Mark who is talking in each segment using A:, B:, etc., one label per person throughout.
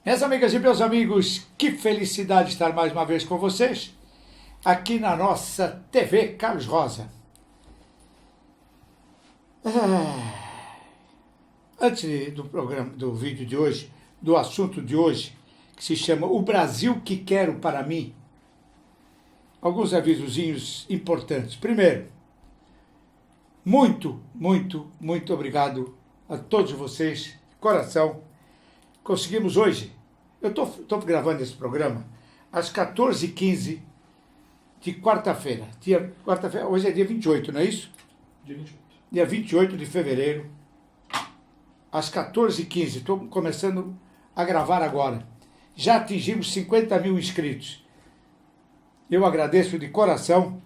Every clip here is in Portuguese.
A: Minhas amigas e meus amigos, que felicidade estar mais uma vez com vocês, aqui na nossa TV Carlos Rosa. Antes do programa, do vídeo de hoje, do assunto de hoje, que se chama O Brasil que Quero para Mim, alguns avisozinhos importantes. Primeiro, muito obrigado a todos vocês, de coração. Conseguimos hoje, eu estou gravando esse programa às 14h15 de quarta-feira. Hoje é dia 28, não é isso?
B: Dia 28.
A: Dia 28 de fevereiro, às 14h15. Estou começando a gravar agora. Já atingimos 50 mil inscritos. Eu agradeço de coração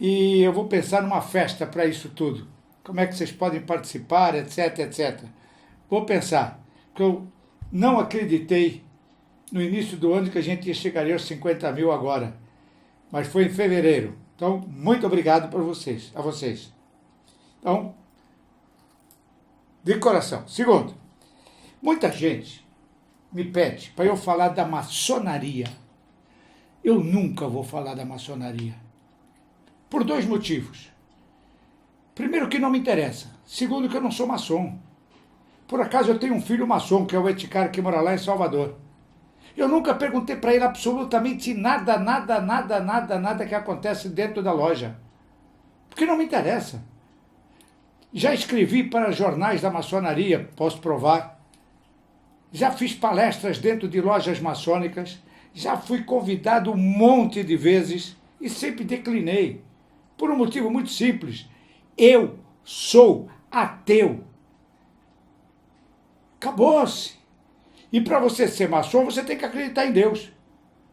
A: e eu vou pensar numa festa para isso tudo. Como é que vocês podem participar, etc. Vou pensar, porque eu não acreditei no início do ano que a gente chegaria aos 50 mil agora. Mas foi em fevereiro. Então, muito obrigado a vocês. Então, de coração. Segundo, muita gente me pede para eu falar da maçonaria. Eu nunca vou falar da maçonaria. Por dois motivos. Primeiro, que não me interessa. Segundo, que eu não sou maçom. Por acaso eu tenho um filho maçom, que é o Eticar, que mora lá em Salvador. Eu nunca perguntei para ele absolutamente nada que acontece dentro da loja. Porque não me interessa. Já escrevi para jornais da maçonaria, posso provar. Já fiz palestras dentro de lojas maçônicas. Já fui convidado um monte de vezes e sempre declinei. Por um motivo muito simples. Eu sou ateu. Acabou-se. E para você ser maçom, você tem que acreditar em Deus,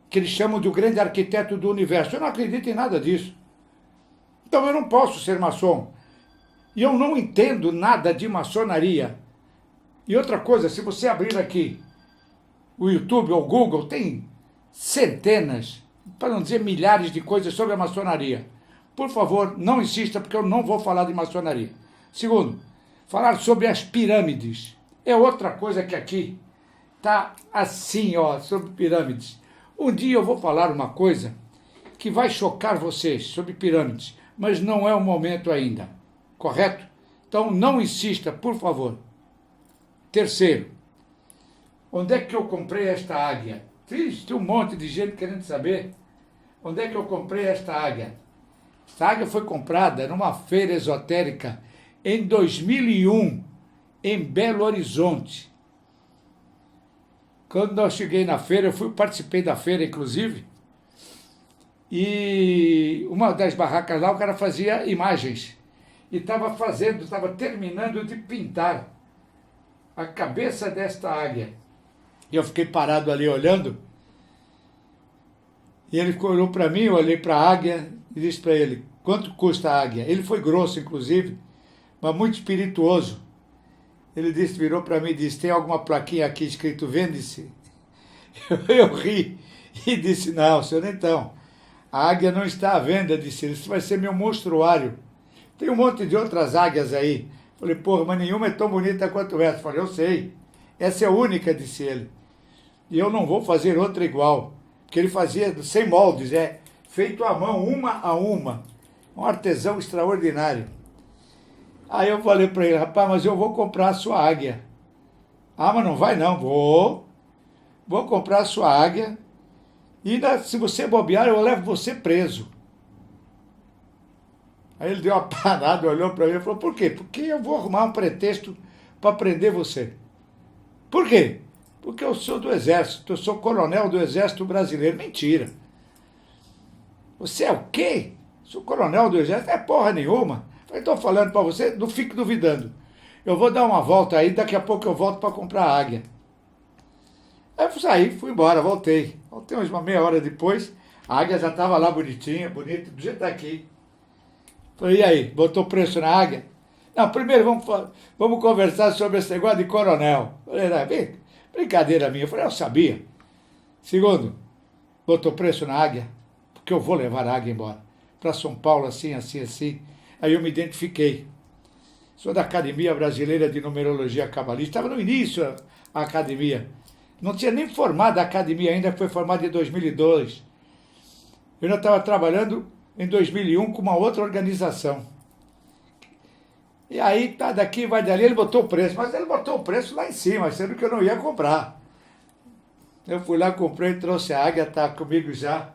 A: que eles chamam de o grande arquiteto do universo. Eu não acredito em nada disso. Então eu não posso ser maçom. E eu não entendo nada de maçonaria. E outra coisa, se você abrir aqui o YouTube ou o Google, tem centenas, para não dizer milhares de coisas sobre a maçonaria. Por favor, não insista, porque eu não vou falar de maçonaria. Segundo, falar sobre as pirâmides. É outra coisa que aqui está assim, ó, sobre pirâmides. Um dia eu vou falar uma coisa que vai chocar vocês sobre pirâmides, mas não é o momento ainda, correto? Então não insista, por favor. Terceiro, onde é que eu comprei esta águia? Tem um monte de gente querendo saber onde é que eu comprei esta águia. Esta águia foi comprada numa feira esotérica em 2001, em Belo Horizonte. Quando eu cheguei na feira, eu participei da feira, inclusive, e uma das barracas lá, o cara fazia imagens, e estava terminando de pintar a cabeça desta águia. E eu fiquei parado ali olhando, e ele olhou para mim, eu olhei para a águia, e disse para ele, quanto custa a águia? Ele foi grosso, inclusive, mas muito espirituoso. Ele virou para mim e disse, tem alguma plaquinha aqui escrito vende-se? Eu ri e disse, não, senhor, então, a águia não está à venda, disse ele, isso vai ser meu monstruário. Tem um monte de outras águias aí. Falei, porra, mas nenhuma é tão bonita quanto essa. Falei, eu sei, essa é a única, disse ele. E eu não vou fazer outra igual, porque ele fazia sem moldes, feito à mão, uma a uma. Um artesão extraordinário. Aí eu falei para ele, rapaz, mas eu vou comprar a sua águia. Ah, mas não vai não, vou comprar a sua águia e se você bobear, eu levo você preso. Aí ele deu uma parada, olhou para mim e falou, por quê? Porque eu vou arrumar um pretexto para prender você. Por quê? Porque eu sou do Exército, eu sou coronel do Exército Brasileiro. Mentira. Você é o quê? Sou coronel do Exército? É porra nenhuma. Estou falando para você, não fique duvidando. Eu vou dar uma volta aí, daqui a pouco eu volto para comprar a águia. Aí eu saí, fui embora, voltei. Voltei uma meia hora depois, a águia já estava lá bonitinha, bonita, do jeito daqui. Falei, e aí, botou preço na águia? Não, primeiro vamos conversar sobre esse negócio de coronel. Falei, não, brincadeira minha. Eu falei, eu sabia. Segundo, botou preço na águia, porque eu vou levar a águia embora. Para São Paulo, assim. Aí eu me identifiquei. Sou da Academia Brasileira de Numerologia Cabalista. Estava no início a academia. Não tinha nem formado a academia ainda, foi formada em 2002. Eu já estava trabalhando em 2001 com uma outra organização. E aí, tá daqui, vai dali, ele botou o preço. Mas ele botou o preço lá em cima, sendo que eu não ia comprar. Eu fui lá, comprei e trouxe a águia, está comigo já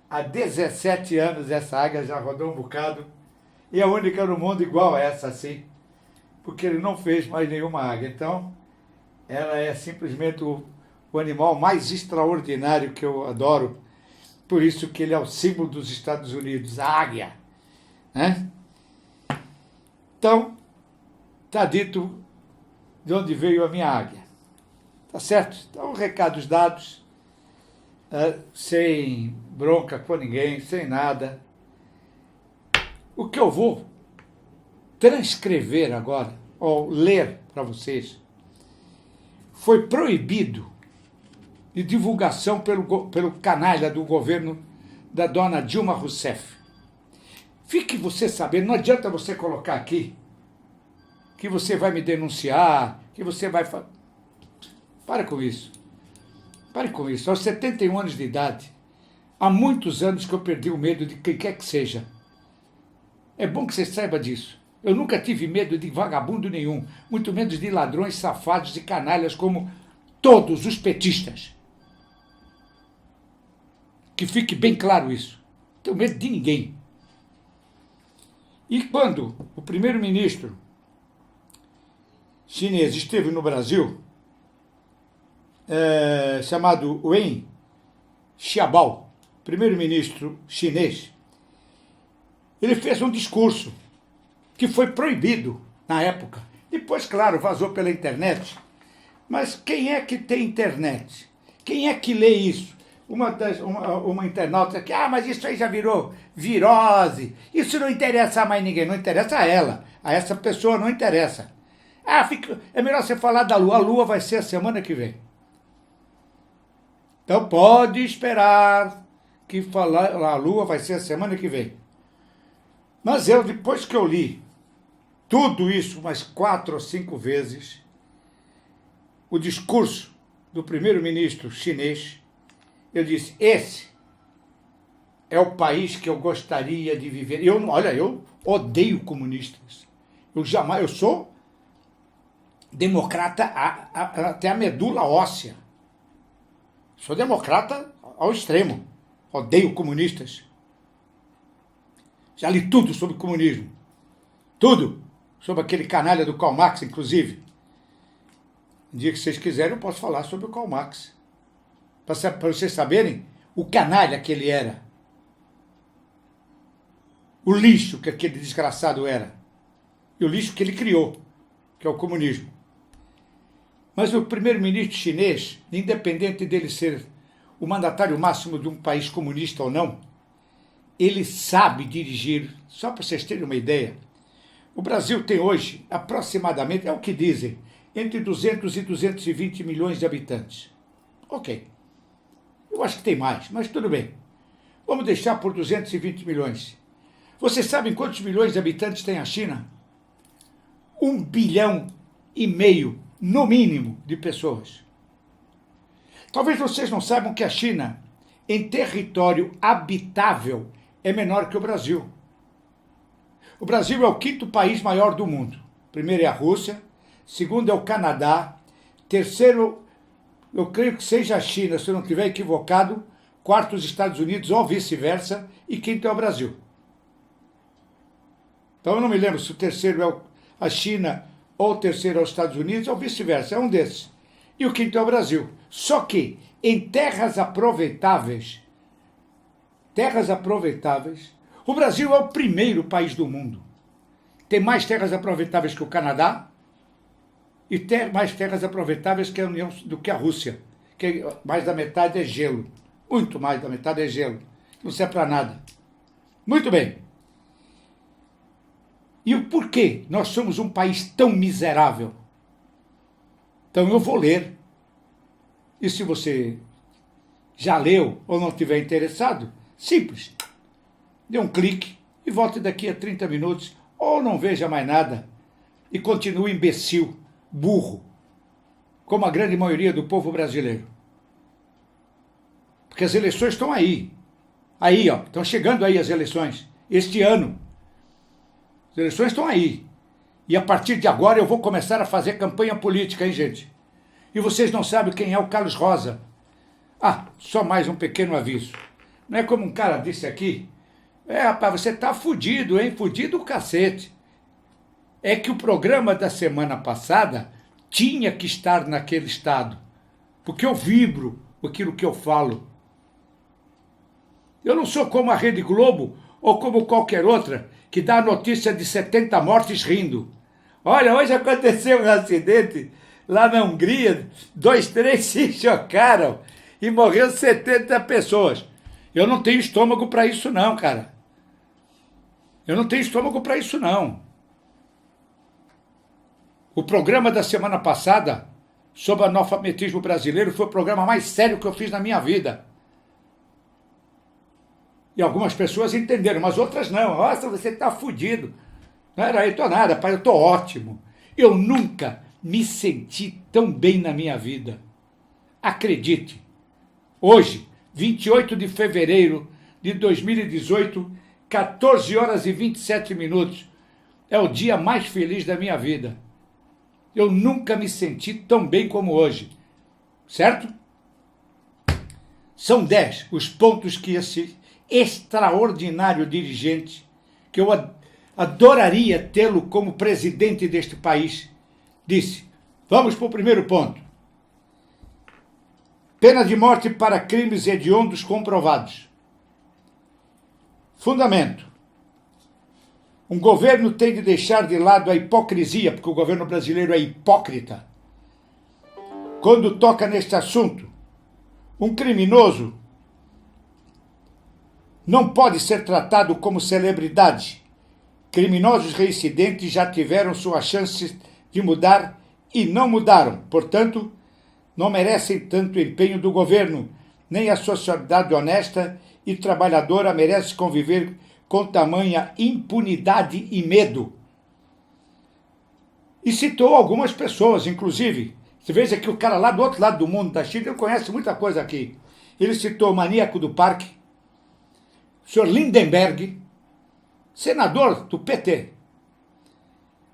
A: há 17 anos. Essa águia já rodou um bocado. E é a única no mundo igual a essa, assim. Porque ele não fez mais nenhuma águia. Então, ela é simplesmente o animal mais extraordinário que eu adoro. Por isso que ele é o símbolo dos Estados Unidos, a águia. Né? Então, está dito de onde veio a minha águia. Tá certo? Então, recados dados, sem bronca com ninguém, sem nada. O que eu vou transcrever agora, ou ler para vocês, foi proibido de divulgação pelo canalha do governo da dona Dilma Rousseff. Fique você sabendo, não adianta você colocar aqui que você vai me denunciar, que você vai... Para com isso. Pare com isso. Aos 71 anos de idade, há muitos anos que eu perdi o medo de quem quer que seja. É bom que você saiba disso. Eu nunca tive medo de vagabundo nenhum, muito menos de ladrões, safados e canalhas como todos os petistas. Que fique bem claro isso. Não tenho medo de ninguém. E quando o primeiro-ministro chinês esteve no Brasil, chamado Wen Xiaobao, primeiro-ministro chinês, ele fez um discurso que foi proibido na época. Depois, claro, vazou pela internet. Mas quem é que tem internet? Quem é que lê isso? Uma internauta que, mas isso aí já virou virose. Isso não interessa a mais ninguém. Não interessa a ela. A essa pessoa não interessa. É melhor você falar da Lua. A Lua vai ser a semana que vem. Então pode esperar que falar a Lua vai ser a semana que vem. Mas eu, depois que eu li tudo isso umas 4 ou 5 vezes, o discurso do primeiro-ministro chinês, eu disse, esse é o país que eu gostaria de viver. Olha, eu odeio comunistas. Eu sou democrata até a medula óssea. Sou democrata ao extremo. Odeio comunistas. Já li tudo sobre comunismo. Tudo. Sobre aquele canalha do Karl Marx, inclusive. Um dia que vocês quiserem, eu posso falar sobre o Karl Marx. Para vocês saberem o canalha que ele era. O lixo que aquele desgraçado era. E o lixo que ele criou, que é o comunismo. Mas o primeiro-ministro chinês, independente dele ser o mandatário máximo de um país comunista ou não, ele sabe dirigir. Só para vocês terem uma ideia, o Brasil tem hoje, aproximadamente, é o que dizem, entre 200 e 220 milhões de habitantes. Ok. Eu acho que tem mais, mas tudo bem. Vamos deixar por 220 milhões. Vocês sabem quantos milhões de habitantes tem a China? 1,5 bilhão, no mínimo, de pessoas. Talvez vocês não saibam que a China, em território habitável, é menor que o Brasil. O Brasil é o 5º país maior do mundo. Primeiro é a Rússia, segundo é o Canadá, terceiro, eu creio que seja a China, se eu não estiver equivocado, quarto os Estados Unidos ou vice-versa, e quinto é o Brasil. Então eu não me lembro se o terceiro é a China ou o terceiro é os Estados Unidos ou vice-versa, é um desses. E o quinto é o Brasil. Só que em terras aproveitáveis, o Brasil é o primeiro país do mundo. Tem mais terras aproveitáveis que o Canadá e tem mais terras aproveitáveis que a União, do que a Rússia, que mais da metade é gelo. Muito mais da metade é gelo. Não serve para nada. Muito bem. E o porquê nós somos um país tão miserável? Então eu vou ler. E se você já leu ou não estiver interessado, simples. Dê um clique e volte daqui a 30 minutos ou não veja mais nada e continue imbecil, burro. como a grande maioria do povo brasileiro. Porque as eleições estão aí. Aí, ó, estão chegando aí as eleições. Este ano. As eleições estão aí. E a partir de agora eu vou começar a fazer campanha política, hein, gente? E vocês não sabem quem é o Carlos Rosa. Ah, só mais um pequeno aviso. Não é como um cara disse aqui. Rapaz, você tá fudido, hein? Fudido o cacete. É que o programa da semana passada tinha que estar naquele estado. Porque eu vibro aquilo que eu falo. Eu não sou como a Rede Globo ou como qualquer outra que dá a notícia de 70 mortes rindo. Olha, hoje aconteceu um acidente lá na Hungria, 2 trens se chocaram e morreu 70 pessoas. Eu não tenho estômago para isso não, cara. Eu não tenho estômago para isso não. O programa da semana passada sobre analfabetismo brasileiro foi o programa mais sério que eu fiz na minha vida. E algumas pessoas entenderam, mas outras não. Nossa, você tá fudido. Não era aí, tô nada, pai, eu tô ótimo. Eu nunca me senti tão bem na minha vida. Acredite, hoje, 28 de fevereiro de 2018, 14 horas e 27 minutos, é o dia mais feliz da minha vida. Eu nunca me senti tão bem como hoje. Certo? São 10 os pontos que esse extraordinário dirigente, que eu adoraria tê-lo como presidente deste país, disse. Vamos para o primeiro ponto. Pena de morte para crimes hediondos comprovados. Fundamento. Um governo tem de deixar de lado a hipocrisia, porque o governo brasileiro é hipócrita. Quando toca neste assunto, um criminoso não pode ser tratado como celebridade. Criminosos reincidentes já tiveram sua chance de mudar e não mudaram. Portanto, não merecem tanto empenho do governo, nem a sociedade honesta e trabalhadora merece conviver com tamanha impunidade e medo. E citou algumas pessoas, inclusive. Você veja que o cara lá do outro lado do mundo, da China, ele conhece muita coisa aqui. Ele citou o maníaco do parque, o senhor Lindenberg, senador do PT,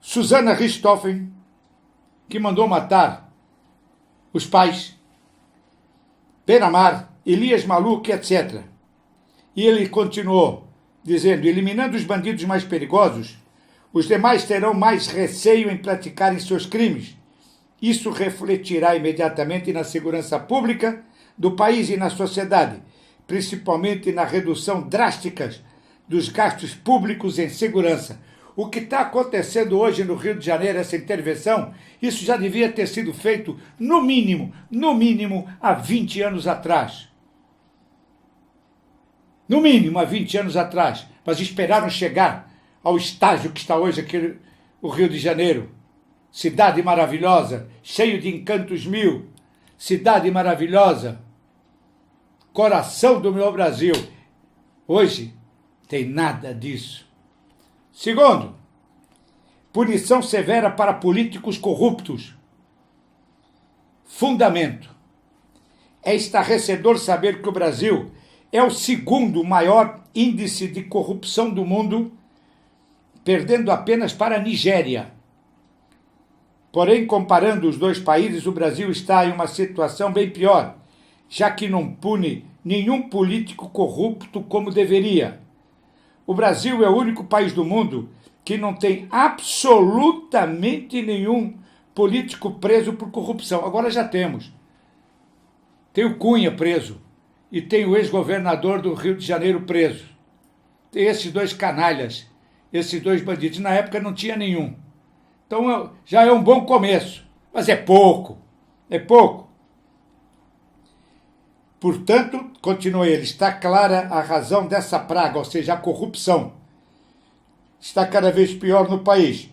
A: Susana Richthofen, que mandou matar os pais, Benamar, Elias Maluk, etc. E ele continuou dizendo, eliminando os bandidos mais perigosos, os demais terão mais receio em praticarem seus crimes. Isso refletirá imediatamente na segurança pública do país e na sociedade, principalmente na redução drástica dos gastos públicos em segurança. O que está acontecendo hoje no Rio de Janeiro, essa intervenção, isso já devia ter sido feito, no mínimo, há 20 anos atrás. No mínimo, há 20 anos atrás. Mas esperaram chegar ao estágio que está hoje aqui o Rio de Janeiro. Cidade maravilhosa, cheio de encantos mil. Cidade maravilhosa. Coração do meu Brasil. Hoje, tem nada disso. Segundo, punição severa para políticos corruptos. Fundamento. É estarrecedor saber que o Brasil é o segundo maior índice de corrupção do mundo, perdendo apenas para a Nigéria. Porém, comparando os dois países, o Brasil está em uma situação bem pior, já que não pune nenhum político corrupto como deveria. O Brasil é o único país do mundo que não tem absolutamente nenhum político preso por corrupção. Agora já temos. Tem o Cunha preso e tem o ex-governador do Rio de Janeiro preso. Tem esses dois canalhas, esses dois bandidos. Na época não tinha nenhum. Então já é um bom começo, mas é pouco. É pouco. Portanto, continua ele, está clara a razão dessa praga, ou seja, a corrupção. Está cada vez pior no país,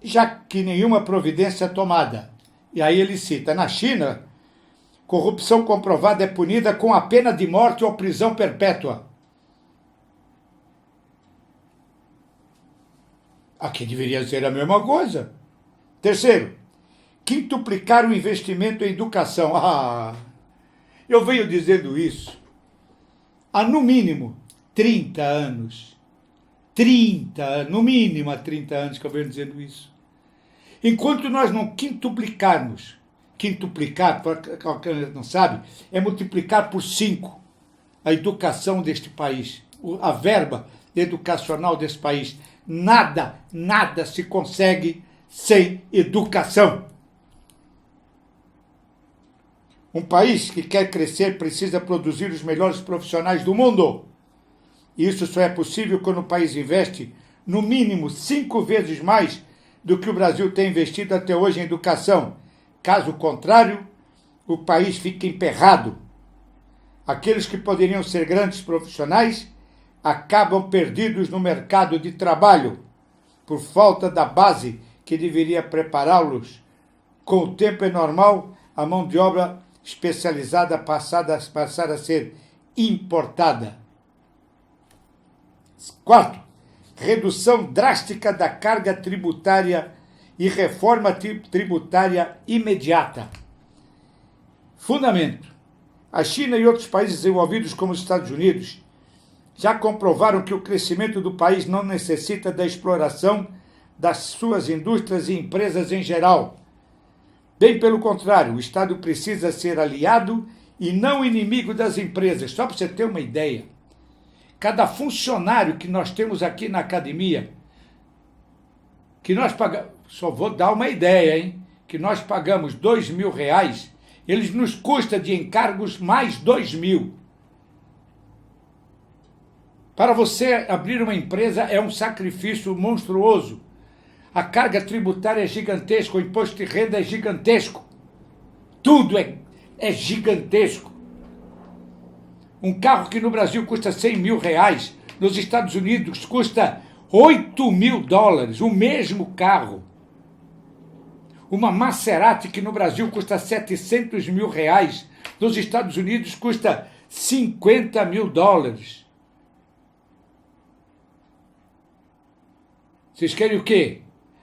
A: já que nenhuma providência é tomada. E aí ele cita, na China, corrupção comprovada é punida com a pena de morte ou prisão perpétua. Aqui deveria ser a mesma coisa. Terceiro, quintuplicar o investimento em educação. Eu venho dizendo isso há no mínimo 30 anos. No mínimo há 30 anos que eu venho dizendo isso. Enquanto nós não quintuplicarmos, para quem não sabe, é multiplicar por 5 a educação deste país, a verba educacional desse país. Nada se consegue sem educação. Um país que quer crescer precisa produzir os melhores profissionais do mundo. Isso só é possível quando o país investe, no mínimo, 5 vezes mais do que o Brasil tem investido até hoje em educação. Caso contrário, o país fica emperrado. Aqueles que poderiam ser grandes profissionais acabam perdidos no mercado de trabalho, por falta da base que deveria prepará-los. Com o tempo é normal a mão de obra especializada passar a ser importada. Quarto, redução drástica da carga tributária e reforma tributária imediata. Fundamento. A China e outros países desenvolvidos como os Estados Unidos já comprovaram que o crescimento do país não necessita da exploração das suas indústrias e empresas em geral. Bem pelo contrário, o Estado precisa ser aliado e não inimigo das empresas. Só para você ter uma ideia, cada funcionário que nós temos aqui na academia, que nós pagamos, só vou dar uma ideia, hein? Que nós pagamos R$2.000, eles nos custa de encargos mais 2.000. Para você abrir uma empresa é um sacrifício monstruoso. A carga tributária é gigantesca, o imposto de renda é gigantesco. Tudo é gigantesco. Um carro que no Brasil custa R$100.000, nos Estados Unidos custa $8.000, o mesmo carro. Uma Maserati que no Brasil custa R$700.000, nos Estados Unidos custa $50.000. Vocês querem o quê?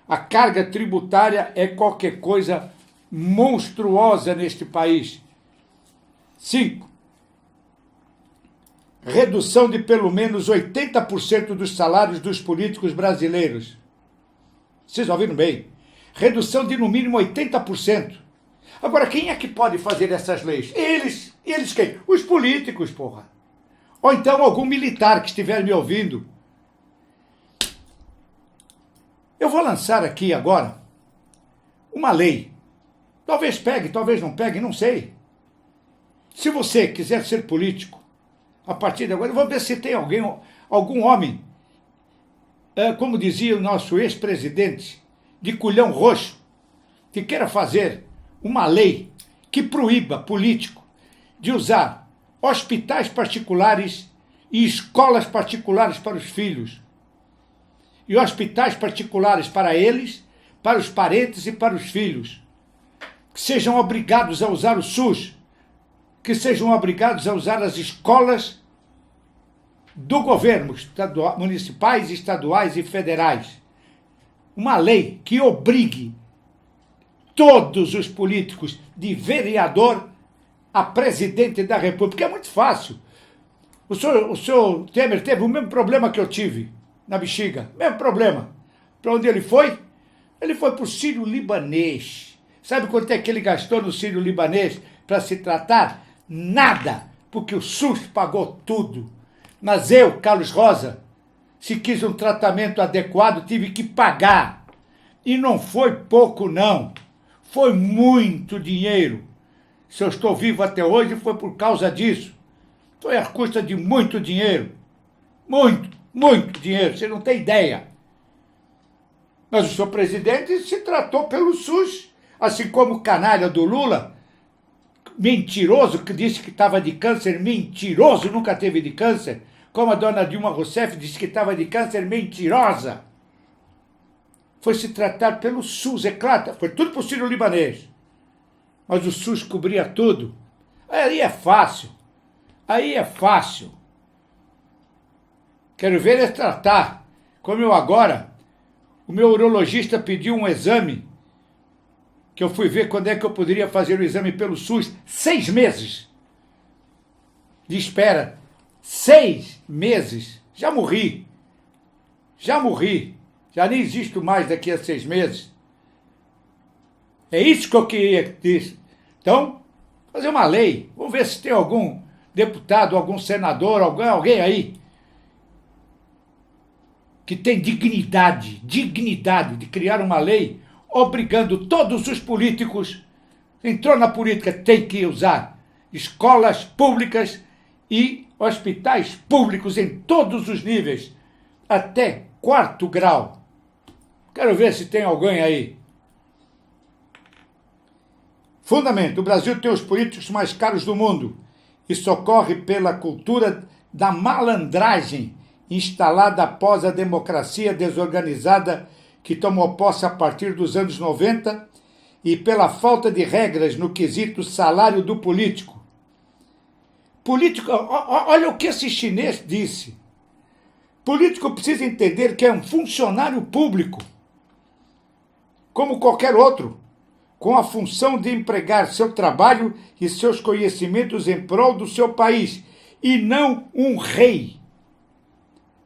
A: A carga tributária é qualquer coisa monstruosa neste país. 5. Redução de pelo menos 80% dos salários dos políticos brasileiros. Vocês ouviram bem? Redução de no mínimo 80%. Agora, quem é que pode fazer essas leis? Eles. Eles quem? Os políticos, porra. Ou então algum militar que estiver me ouvindo. Eu vou lançar aqui agora uma lei. Talvez pegue, talvez não pegue, não sei. Se você quiser ser político, a partir de agora, eu vou ver se tem algum homem, como dizia o nosso ex-presidente, de culhão roxo, que queira fazer uma lei que proíba político de usar hospitais particulares e escolas particulares para os filhos. E hospitais particulares para eles, para os parentes e para os filhos. Que sejam obrigados a usar o SUS, que sejam obrigados a usar as escolas do governo, municipais, estaduais e federais. Uma lei que obrigue todos os políticos, de vereador a presidente da República. É muito fácil. O senhor Temer teve o mesmo problema que eu tive na bexiga, mesmo problema. Para onde ele foi? Ele foi para o Sírio-Libanês. Sabe quanto é que ele gastou no Sírio-Libanês para se tratar? Nada, porque o SUS pagou tudo. Mas eu, Carlos Rosa, se quis um tratamento adequado, tive que pagar. E não foi pouco, não. Foi muito dinheiro. Se eu estou vivo até hoje, foi por causa disso. Foi à custa de muito dinheiro. Muito dinheiro, você não tem ideia. Mas o senhor presidente se tratou pelo SUS, assim como o canalha do Lula, mentiroso, que disse que estava de câncer, mentiroso, nunca teve de câncer, como a dona Dilma Rousseff disse que estava de câncer, mentirosa. Foi se tratar pelo SUS, é claro, foi tudo para o Sírio-Libanês. Mas o SUS cobria tudo. Aí é fácil. Quero ver ele tratar. Como eu agora, o meu urologista pediu um exame que eu fui ver quando é que eu poderia fazer o exame pelo SUS. 6 meses de espera. 6 meses. Já morri. Já morri. Já nem existo mais daqui a 6 meses. É isso que eu queria dizer. Então, fazer uma lei. Vamos ver se tem algum deputado, algum senador, alguém aí que tem dignidade de criar uma lei obrigando todos os políticos, entrou na política, tem que usar escolas públicas e hospitais públicos em todos os níveis, até 4º grau. Quero ver se tem alguém aí. Fundamento: o Brasil tem os políticos mais caros do mundo. Isso ocorre pela cultura da malandragem instalada após a democracia desorganizada que tomou posse a partir dos anos 90 e pela falta de regras no quesito salário do político. Olha o que esse chinês disse. Político precisa entender que é um funcionário público, como qualquer outro, com a função de empregar seu trabalho e seus conhecimentos em prol do seu país, e não um rei.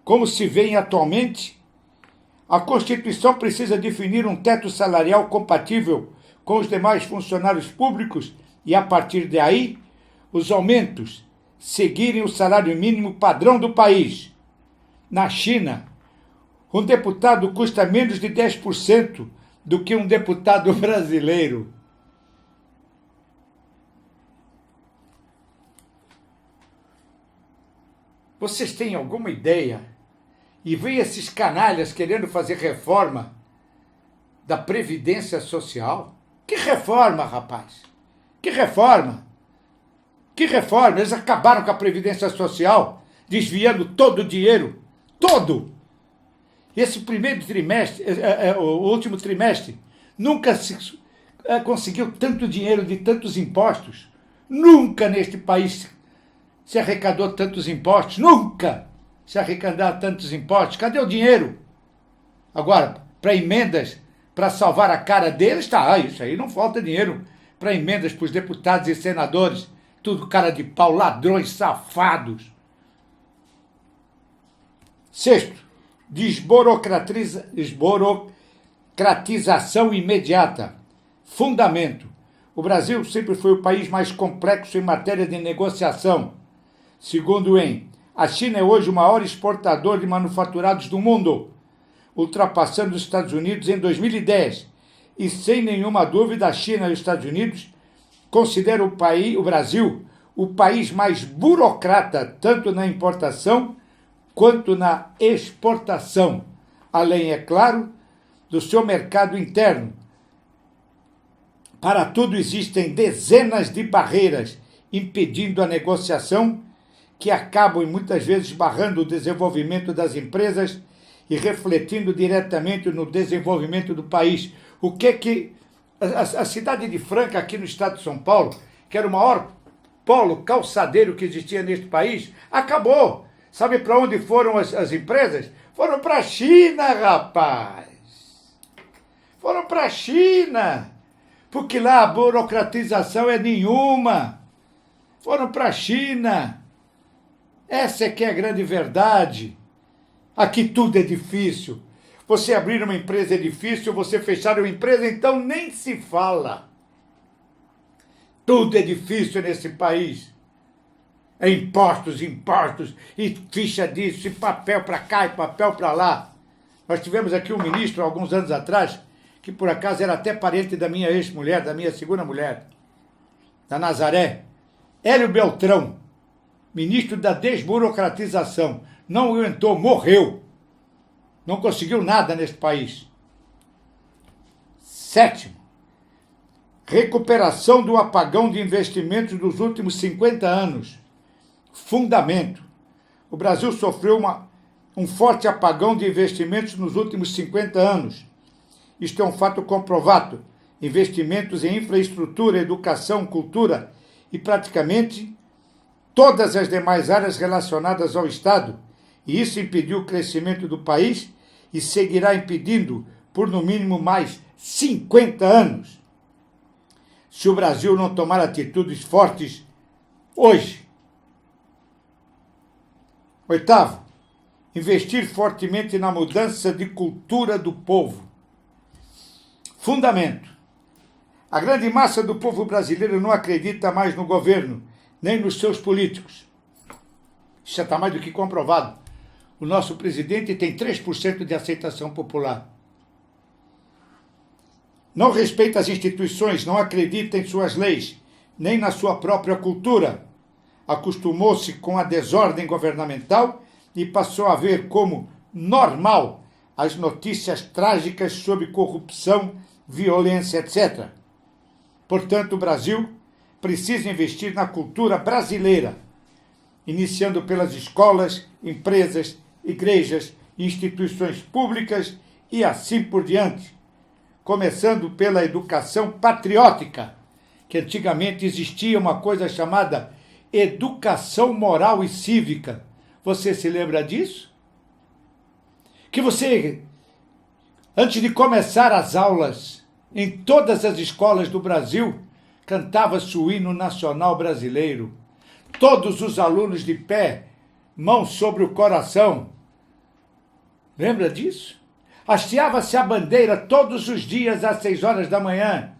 A: Como se vê atualmente, a Constituição precisa definir um teto salarial compatível com os demais funcionários públicos e, a partir daí, os aumentos seguirem o salário mínimo padrão do país. Na China, um deputado custa menos de 10% do que um deputado brasileiro. Vocês têm alguma ideia? E vem esses canalhas querendo fazer reforma da Previdência Social? Que reforma, rapaz? Que reforma? Que reforma? Eles acabaram com a Previdência Social, desviando todo o dinheiro. Todo! Esse primeiro trimestre, o último trimestre, nunca se conseguiu tanto dinheiro de tantos impostos. Nunca neste país se arrecadou tantos impostos. Nunca se arrecadar tantos impostos. Cadê o dinheiro? Agora, para emendas, para salvar a cara deles, tá, isso aí não falta dinheiro. Para emendas para os deputados e senadores, tudo cara de pau, ladrões, safados. Sexto, desburocratização imediata. Fundamento: o Brasil sempre foi o país mais complexo em matéria de negociação. Segundo a China é hoje o maior exportador de manufaturados do mundo, ultrapassando os Estados Unidos em 2010. E, sem nenhuma dúvida, a China e os Estados Unidos consideram o Brasil o país mais burocrata, tanto na importação quanto na exportação. Além, é claro, do seu mercado interno. Para tudo existem dezenas de barreiras impedindo a negociação, que acabam muitas vezes barrando o desenvolvimento das empresas e refletindo diretamente no desenvolvimento do país. O que a cidade de Franca, aqui no estado de São Paulo, que era o maior polo calçadeiro que existia neste país, acabou. Sabe para onde foram as empresas? Foram para a China, rapaz. Foram para a China. Porque lá a burocratização é nenhuma. Foram para a China. Essa é que é a grande verdade. Aqui tudo é difícil. Você abrir uma empresa é difícil, você fechar uma empresa, então nem se fala. Tudo é difícil nesse país. É impostos, e ficha disso, e papel para cá, e papel para lá. Nós tivemos aqui um ministro, alguns anos atrás, que por acaso era até parente da minha ex-mulher, da minha segunda mulher, da Nazaré, Hélio Beltrão, ministro da desburocratização. Não aguentou, morreu. Não conseguiu nada nesse país. Sétimo, recuperação do apagão de investimentos dos últimos 50 anos. Fundamento: o Brasil sofreu um forte apagão de investimentos nos últimos 50 anos. Isto é um fato comprovado. Investimentos em infraestrutura, educação, cultura e praticamente todas as demais áreas relacionadas ao Estado, e isso impediu o crescimento do país e seguirá impedindo por no mínimo mais 50 anos. se o Brasil não tomar atitudes fortes hoje. Oitavo, investir fortemente na mudança de cultura do povo. Fundamento. A grande massa do povo brasileiro não acredita mais no governo, nem nos seus políticos. Isso já está mais do que comprovado. O nosso presidente tem 3% de aceitação popular. Não respeita as instituições, não acredita em suas leis, nem na sua própria cultura. Acostumou-se com a desordem governamental e passou a ver como normal as notícias trágicas sobre corrupção, violência, etc. Portanto, o Brasil precisa investir na cultura brasileira, iniciando pelas escolas, empresas, igrejas, instituições públicas e assim por diante, começando pela educação patriótica, que antigamente existia uma coisa chamada educação moral e cívica. Você se lembra disso? Que você, antes de começar as aulas, em todas as escolas do Brasil, cantava-se o hino nacional brasileiro. Todos os alunos de pé, mãos sobre o coração. Lembra disso? Hasteava-se a bandeira todos os dias às 6 horas da manhã.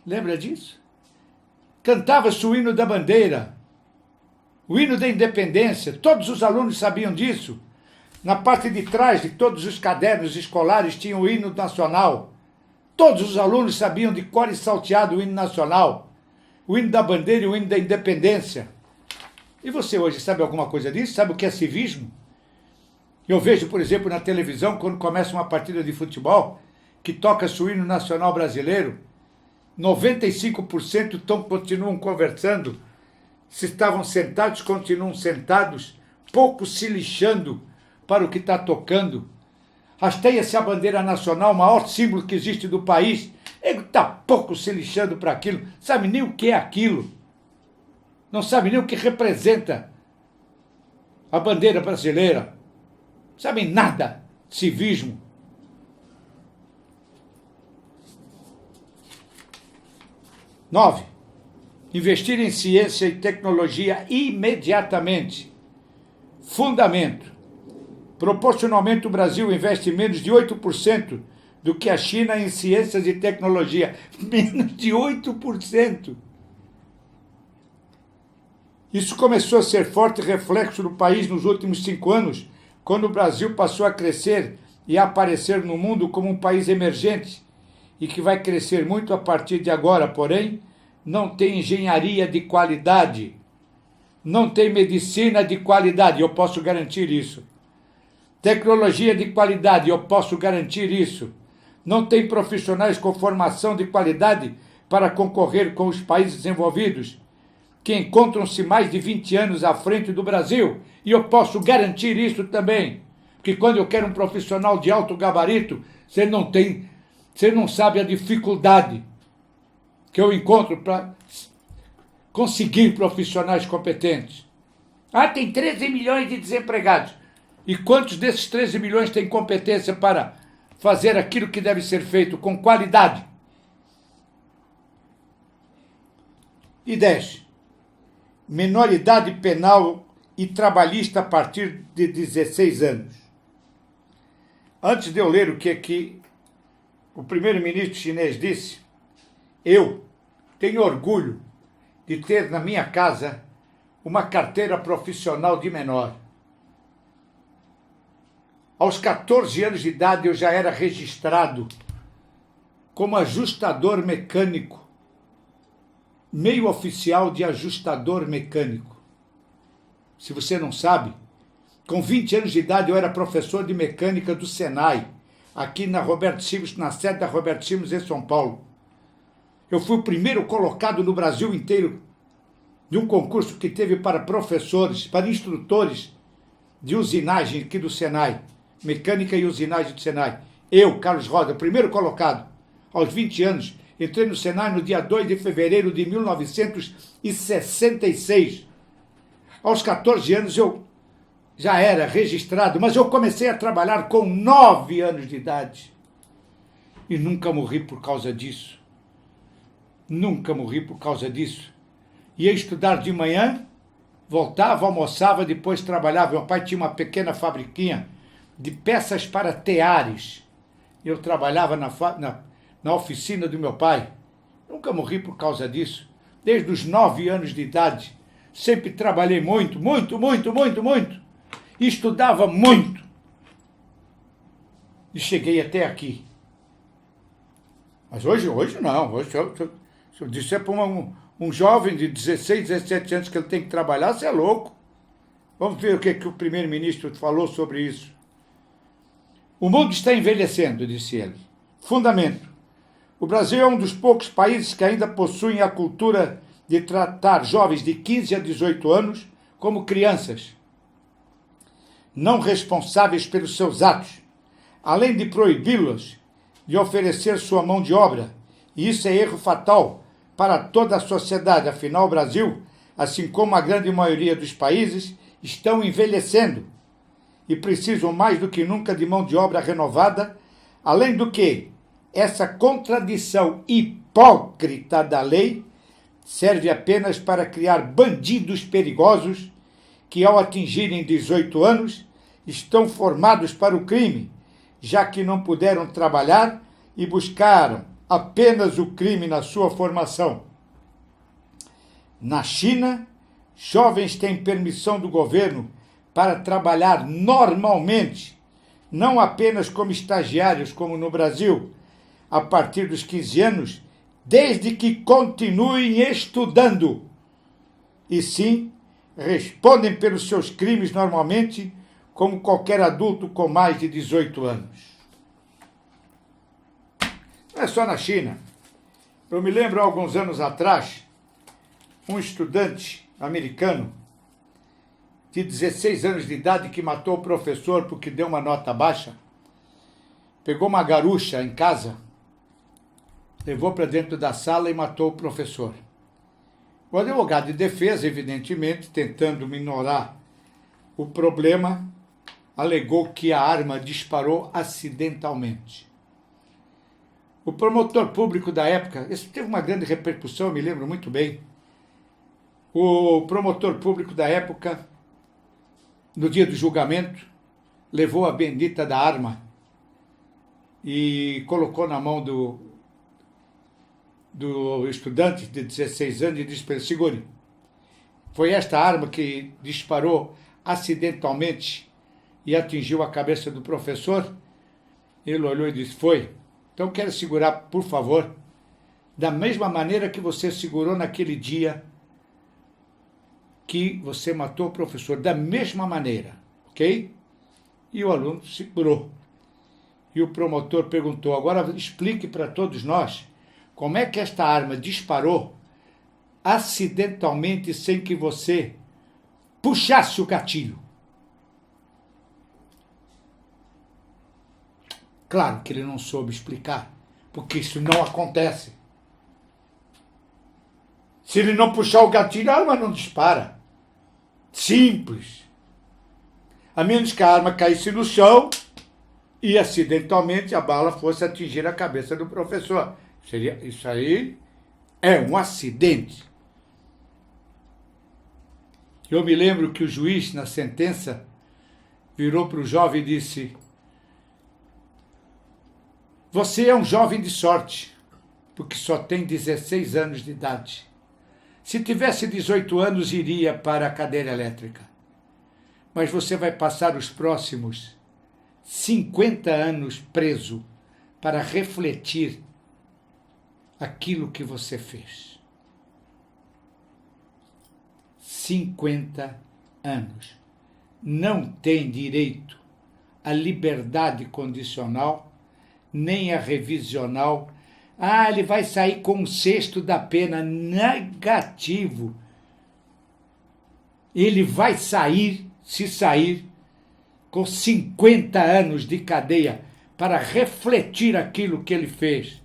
A: Lembra disso? Cantava-se o hino da bandeira, o hino da independência. Todos os alunos sabiam disso. Na parte de trás de todos os cadernos escolares tinha o hino nacional. Todos os alunos sabiam de cor e salteado o hino nacional, o hino da bandeira e o hino da independência. E você hoje sabe alguma coisa disso? Sabe o que é civismo? Eu vejo, por exemplo, na televisão, quando começa uma partida de futebol, que toca-se o hino nacional brasileiro, 95% continuam conversando, se estavam sentados, continuam sentados, poucos se lixando para o que está tocando. Hasteia-se a bandeira nacional, o maior símbolo que existe do país, ele está pouco se lixando para aquilo, sabe nem o que é aquilo, não sabe nem o que representa a bandeira brasileira, sabem nada de civismo. Nove, investir em ciência e tecnologia imediatamente. Fundamento. Proporcionalmente, o Brasil investe menos de 8% do que a China em ciências e tecnologia. Menos de 8%. Isso começou a ser forte reflexo no país nos últimos 5 anos, quando o Brasil passou a crescer e a aparecer no mundo como um país emergente, e que vai crescer muito a partir de agora, porém, não tem engenharia de qualidade, não tem medicina de qualidade, eu posso garantir isso. Tecnologia de qualidade, eu posso garantir isso. Não tem profissionais com formação de qualidade para concorrer com os países desenvolvidos, que encontram-se mais de 20 anos à frente do Brasil, e eu posso garantir isso também, porque quando eu quero um profissional de alto gabarito, você não sabe a dificuldade que eu encontro para conseguir profissionais competentes. Ah, tem 13 milhões de desempregados. E quantos desses 13 milhões têm competência para fazer aquilo que deve ser feito com qualidade? E 10. Menoridade penal e trabalhista a partir de 16 anos. Antes de eu ler o que o primeiro-ministro chinês disse, eu tenho orgulho de ter na minha casa uma carteira profissional de menor. Aos 14 anos de idade eu já era registrado como ajustador mecânico, meio oficial de ajustador mecânico. Se você não sabe, com 20 anos de idade eu era professor de mecânica do Senai, aqui na Roberto Simos, na sede da Roberto Simos em São Paulo. Eu fui o primeiro colocado no Brasil inteiro de um concurso que teve para professores, para instrutores de usinagem aqui do Senai, mecânica e usinagem do Senai. Eu, Carlos Rosa, primeiro colocado, aos 20 anos, entrei no Senai no dia 2 de fevereiro de 1966. Aos 14 anos eu já era registrado, mas eu comecei a trabalhar com 9 anos de idade. E nunca morri por causa disso. Nunca morri por causa disso. Ia estudar de manhã, voltava, almoçava, depois trabalhava. Meu pai tinha uma pequena fabriquinha de peças para teares. Eu trabalhava na oficina do meu pai. Nunca morri por causa disso. Desde os 9 anos de idade, sempre trabalhei muito, muito, muito, muito, muito. Estudava muito. E cheguei até aqui. Mas hoje não. Hoje, se eu disser para um jovem de 16, 17 anos que ele tem que trabalhar, você é louco. Vamos ver o que o primeiro-ministro falou sobre isso. O mundo está envelhecendo, disse ele. Fundamento. O Brasil é um dos poucos países que ainda possuem a cultura de tratar jovens de 15 a 18 anos como crianças, não responsáveis pelos seus atos, além de proibi-los de oferecer sua mão de obra. E isso é erro fatal para toda a sociedade. Afinal, o Brasil, assim como a grande maioria dos países, estão envelhecendo e precisam mais do que nunca de mão de obra renovada, além do que essa contradição hipócrita da lei serve apenas para criar bandidos perigosos que, ao atingirem 18 anos, estão formados para o crime, já que não puderam trabalhar e buscaram apenas o crime na sua formação. Na China, jovens têm permissão do governo para trabalhar normalmente, não apenas como estagiários, como no Brasil, a partir dos 15 anos, desde que continuem estudando. E sim, respondem pelos seus crimes normalmente, como qualquer adulto com mais de 18 anos. Não é só na China. Eu me lembro, há alguns anos atrás, um estudante americano de 16 anos de idade que matou o professor porque deu uma nota baixa, pegou uma garucha em casa, levou para dentro da sala e matou o professor. O advogado de defesa, evidentemente, tentando minorar o problema, alegou que a arma disparou acidentalmente. O promotor público da época, isso teve uma grande repercussão, eu me lembro muito bem. O promotor público da época, no dia do julgamento, levou a bendita da arma e colocou na mão do estudante de 16 anos e disse para ele: segure. Foi esta arma que disparou acidentalmente e atingiu a cabeça do professor? Ele olhou e disse: foi. Então quero segurar, por favor, da mesma maneira que você segurou naquele dia que você matou o professor, da mesma maneira, ok? E o aluno segurou. E o promotor perguntou: agora explique para todos nós como é que esta arma disparou acidentalmente sem que você puxasse o gatilho. Claro que ele não soube explicar, porque isso não acontece. Se ele não puxar o gatilho, a arma não dispara. Simples. A menos que a arma caísse no chão e acidentalmente a bala fosse atingir a cabeça do professor. Isso aí é um acidente. Eu me lembro que o juiz, na sentença, virou para o jovem e disse: você é um jovem de sorte, porque só tem 16 anos de idade. Se tivesse 18 anos, iria para a cadeira elétrica. Mas você vai passar os próximos 50 anos preso para refletir aquilo que você fez. 50 anos. Não tem direito à liberdade condicional, nem à revisional. Ele vai sair com um sexto da pena. Negativo. Ele vai sair, se sair, com 50 anos de cadeia para refletir aquilo que ele fez.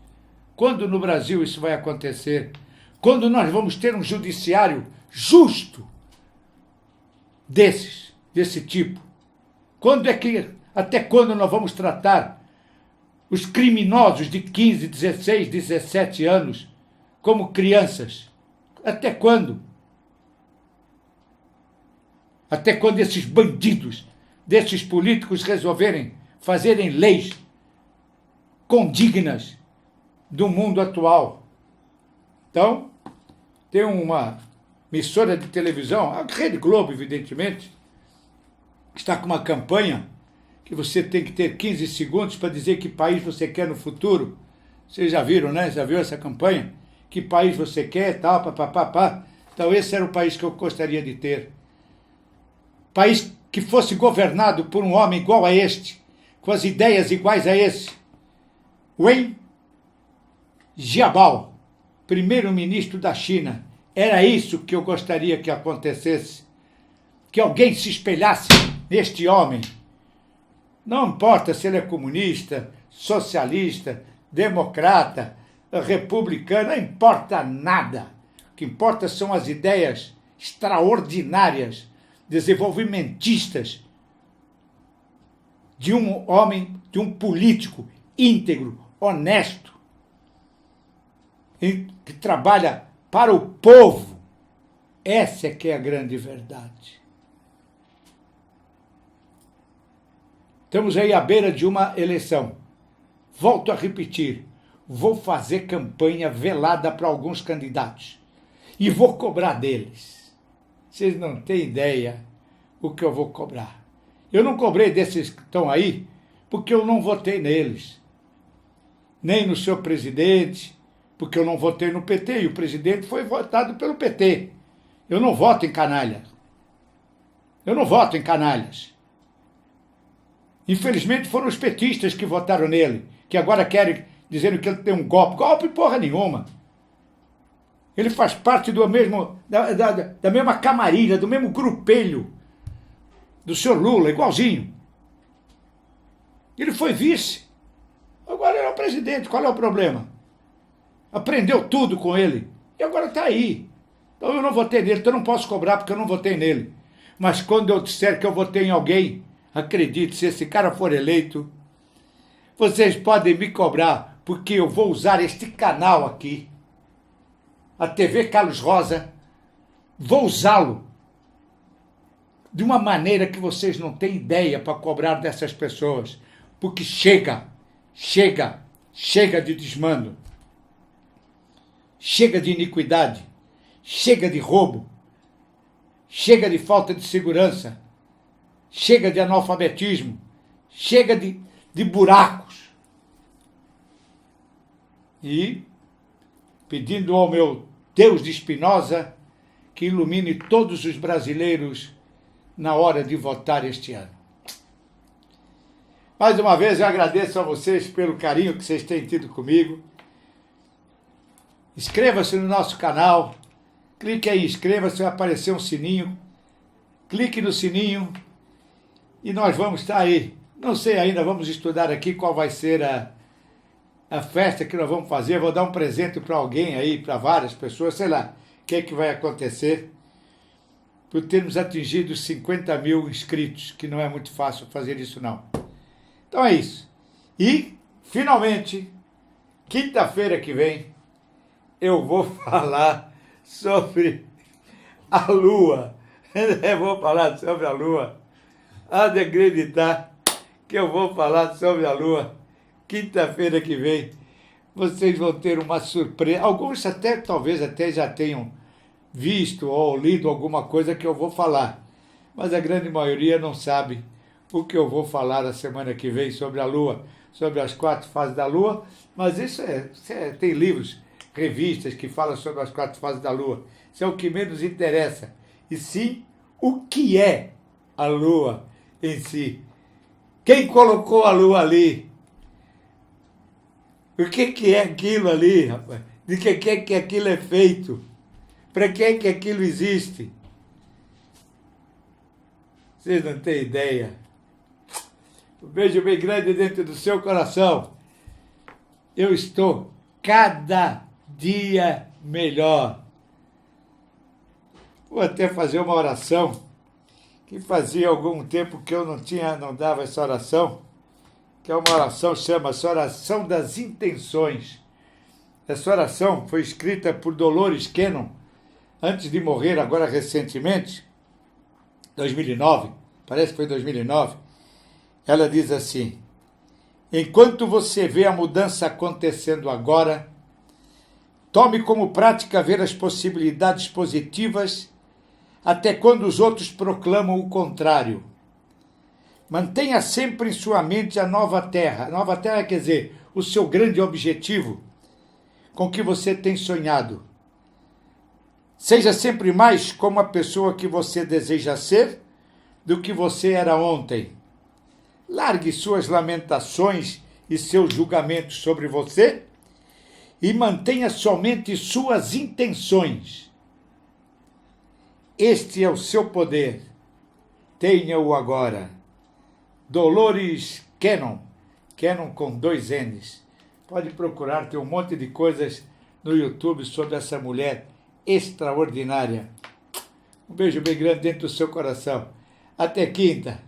A: Quando no Brasil isso vai acontecer? Quando nós vamos ter um judiciário justo desse tipo? Até quando nós vamos tratar os criminosos de 15, 16, 17 anos como crianças. Até quando? Até quando esses bandidos, desses políticos resolverem fazerem leis condignas do mundo atual? Então, tem uma emissora de televisão, a Rede Globo, evidentemente, está com uma campanha que você tem que ter 15 segundos para dizer que país você quer no futuro. Vocês já viram, né? Já viu essa campanha? Que país você quer, tal, papapá. Então esse era o país que eu gostaria de ter. País que fosse governado por um homem igual a este, com as ideias iguais a esse. Wen Jiabao, primeiro-ministro da China. Era isso que eu gostaria que acontecesse. Que alguém se espelhasse neste homem. Não importa se ele é comunista, socialista, democrata, republicano, não importa nada. O que importa são as ideias extraordinárias, desenvolvimentistas de um homem, de um político íntegro, honesto, que trabalha para o povo. Essa é que é a grande verdade. Estamos aí à beira de uma eleição. Volto a repetir, vou fazer campanha velada para alguns candidatos. E vou cobrar deles. Vocês não têm ideia o que eu vou cobrar. Eu não cobrei desses que estão aí, porque eu não votei neles. Nem no seu presidente, porque eu não votei no PT, e o presidente foi votado pelo PT. Eu não voto em canalhas. Eu não voto em canalhas. Infelizmente foram os petistas que votaram nele, que agora querem, dizendo que ele tem um golpe. Golpe porra nenhuma. Ele faz parte do mesmo, da mesma camarilha, do mesmo grupelho do senhor Lula, igualzinho. Ele foi vice. Agora ele é o presidente. Qual é o problema? Aprendeu tudo com ele. E agora está aí. Então eu não votei nele, então eu não posso cobrar porque eu não votei nele. Mas quando eu disser que eu votei em alguém, acredite, se esse cara for eleito, vocês podem me cobrar, porque eu vou usar este canal aqui, a TV Carlos Rosa, vou usá-lo de uma maneira que vocês não têm ideia para cobrar dessas pessoas, porque chega de desmando, chega de iniquidade, chega de roubo, chega de falta de segurança, chega de analfabetismo, chega de buracos. E pedindo ao meu Deus de Spinoza que ilumine todos os brasileiros na hora de votar este ano. Mais uma vez eu agradeço a vocês pelo carinho que vocês têm tido comigo. Inscreva-se no nosso canal, clique aí, inscreva-se, vai aparecer um sininho, clique no sininho e nós vamos estar aí. Não sei ainda, vamos estudar aqui qual vai ser a festa que nós vamos fazer. Vou dar um presente para alguém aí, para várias pessoas, sei lá o que é que vai acontecer, por termos atingido 50 mil inscritos, que não é muito fácil fazer isso não. Então é isso. E, finalmente, quinta-feira que vem, eu vou falar sobre a Lua. Eu vou falar sobre a Lua. Há de acreditar que eu vou falar sobre a Lua. Quinta-feira que vem, vocês vão ter uma surpresa. Alguns até, talvez até já tenham visto ou lido alguma coisa que eu vou falar. Mas a grande maioria não sabe o que eu vou falar a semana que vem sobre a Lua, sobre as 4 fases da Lua. Mas isso tem livros, revistas que falam sobre as 4 fases da Lua. Isso é o que menos interessa. E sim, o que é a Lua em si. Quem colocou a Lua ali? O que é aquilo ali, rapaz? De que aquilo é feito? Para que aquilo existe? Vocês não têm ideia. Um beijo bem grande dentro do seu coração. Eu estou cada dia melhor. Vou até fazer uma oração que fazia algum tempo que eu não dava essa oração, que é uma oração, chama-se oração das intenções. Essa oração foi escrita por Dolores Cannon, antes de morrer, agora recentemente, 2009, parece que foi 2009. Ela diz assim: enquanto você vê a mudança acontecendo agora, tome como prática ver as possibilidades positivas até quando os outros proclamam o contrário. Mantenha sempre em sua mente a nova terra. A nova terra quer dizer o seu grande objetivo com que você tem sonhado. Seja sempre mais como a pessoa que você deseja ser do que você era ontem. Largue suas lamentações e seus julgamentos sobre você e mantenha somente suas intenções. Este é o seu poder. Tenha-o agora. Dolores Cannon. Cannon com 2 N's. Pode procurar, tem um monte de coisas no YouTube sobre essa mulher extraordinária. Um beijo bem grande dentro do seu coração. Até quinta.